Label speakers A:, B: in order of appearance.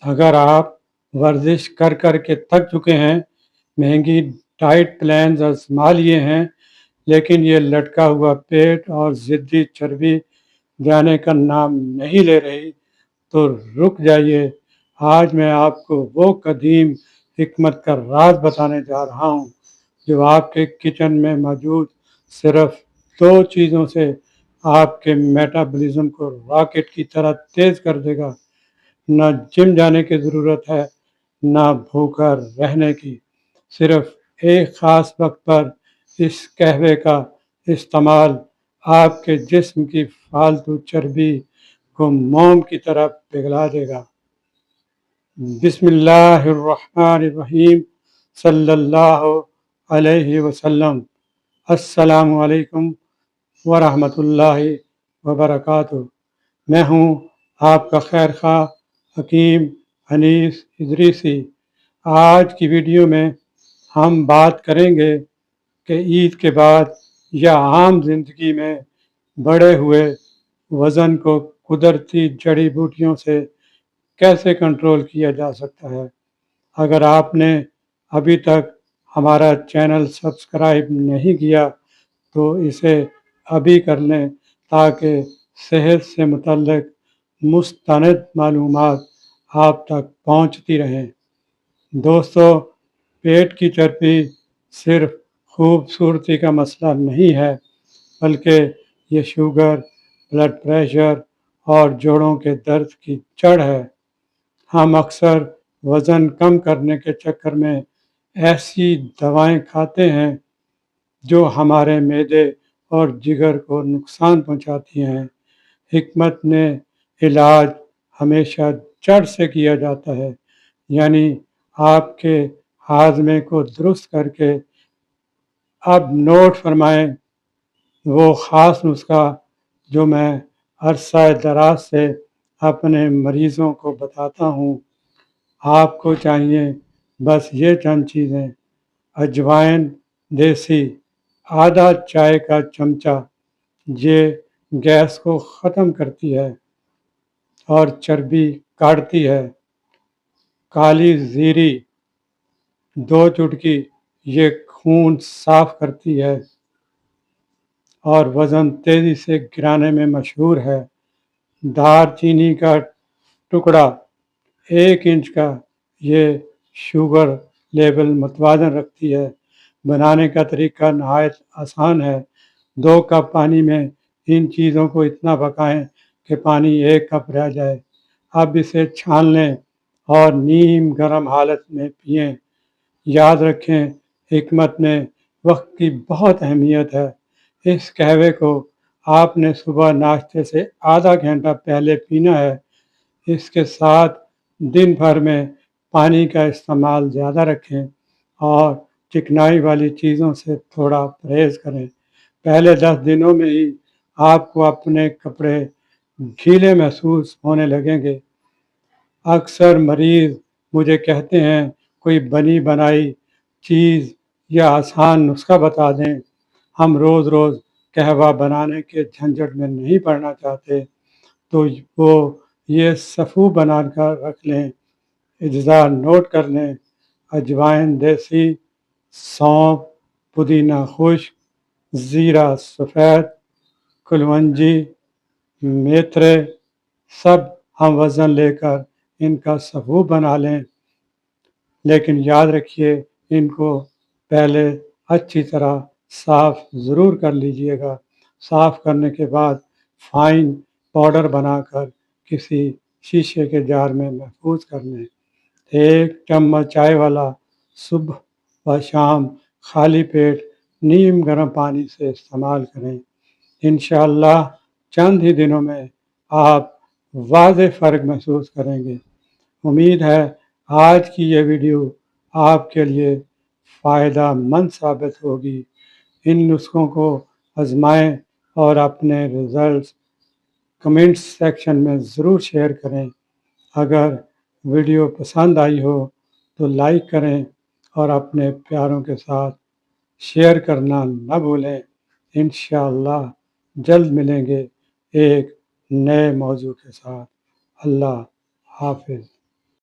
A: अगर आप वर्जिश कर कर के थक चुके हैं, महंगी डाइट प्लान्स आजमा लिए हैं, लेकिन ये लटका हुआ पेट और ज़िद्दी चर्बी जाने का नाम नहीं ले रही, तो रुक जाइए। आज मैं आपको वो कदीम हिकमत का राज बताने जा रहा हूँ जो आपके किचन में मौजूद सिर्फ दो चीज़ों से आपके मेटाबॉलिज्म को रॉकेट की तरह तेज़ कर देगा। ना जिम जाने की ज़रूरत है, ना भूखा रहने की। सिर्फ एक ख़ास वक्त पर इस कहवे का इस्तेमाल आपके जिस्म की फालतू चर्बी को मोम की तरह पिघला देगा। बिस्मिल्लाहिर्रहमानिर्रहीम सल्लल्लाहु अलैहि वसल्लम। अस्सलामु अलैकुम वरहमतुल्लाहि वबरकातुहू। मैं हूँ आपका खैर खा हकीम अनीस इदरीसी। आज की वीडियो में हम बात करेंगे कि ईद के बाद या आम जिंदगी में बढ़े हुए वज़न को कुदरती जड़ी बूटियों से कैसे कंट्रोल किया जा सकता है। अगर आपने अभी तक हमारा चैनल सब्सक्राइब नहीं किया तो इसे अभी कर लें ताकि सेहत से मुतल्लिक मुस्तनद मालूमात आप तक पहुंचती रहें। दोस्तों, पेट की चर्बी सिर्फ खूबसूरती का मसला नहीं है, बल्कि ये शुगर, ब्लड प्रेशर और जोड़ों के दर्द की जड़ है। हम अक्सर वज़न कम करने के चक्कर में ऐसी दवाएं खाते हैं जो हमारे मैदे और जिगर को नुकसान पहुंचाती हैं। हिकमत ने इलाज हमेशा जड़ से किया जाता है, यानी आपके हाजमे को दुरुस्त करके। अब नोट फरमाएं वो ख़ास नुस्खा जो मैं अरसा दराज से अपने मरीज़ों को बताता हूँ। आपको चाहिए बस ये चंद चीज़ें: अजवाइन देसी आधा चाय का चमचा, ये गैस को ख़त्म करती है और चर्बी काटती है। काली ज़ीरी 2 चुटकी, ये खून साफ़ करती है और वज़न तेज़ी से गिराने में मशहूर है। दार चीनी का टुकड़ा 1 इंच का, ये शुगर लेवल मुतवाज़न रखती है। बनाने का तरीका नहायत आसान है। 2 कप पानी में इन चीज़ों को इतना पकाएं कि पानी 1 कप रह जाए। अब इसे छान लें और नीम गर्म हालत में पिएं। याद रखें, हिकमत में वक्त की बहुत अहमियत है। इस कहवे को आपने सुबह नाश्ते से आधा घंटा पहले पीना है। इसके साथ दिन भर में पानी का इस्तेमाल ज़्यादा रखें और चिकनाई वाली चीज़ों से थोड़ा परहेज़ करें। पहले 10 दिनों में ही आपको अपने कपड़े गीले महसूस होने लगेंगे। अक्सर मरीज़ मुझे कहते हैं कोई बनी बनाई चीज़ या आसान नुस्खा बता दें। हम रोज़ रोज़ कहवा बनाने के झंझट में नहीं पड़ना चाहते, तो वो ये सफ़ू बना कर रख लें। इज्ज़ा नोट कर लें: अजवाइन देसी, सौंफ, पुदीना खुश्क, ज़ीरा सफ़ेद, कुलवंजी, मेथरे, सब हम वज़न लेकर इनका सफ़ू बना लें। लेकिन याद रखिए, इनको पहले अच्छी तरह साफ़ ज़रूर कर लीजिएगा। साफ़ करने के बाद फ़ाइन पाउडर बनाकर किसी शीशे के जार में महफूज कर लें। 1 चम्मच चाय वाला सुबह व शाम खाली पेट नीम गर्म पानी से इस्तेमाल करें। इंशाअल्लाह चंद ही दिनों में आप वाज़ेह फ़र्क महसूस करेंगे। उम्मीद है आज की ये वीडियो आपके लिए फ़ायदा मंद साबित होगी। इन नुस्खों को आजमाएं और अपने रिज़ल्ट्स कमेंट्स सेक्शन में ज़रूर शेयर करें। अगर वीडियो पसंद आई हो तो लाइक करें और अपने प्यारों के साथ शेयर करना न भूलें। इंशाअल्लाह जल्द मिलेंगे एक नए मौजू के साथ। अल्लाह हाफ़िज़।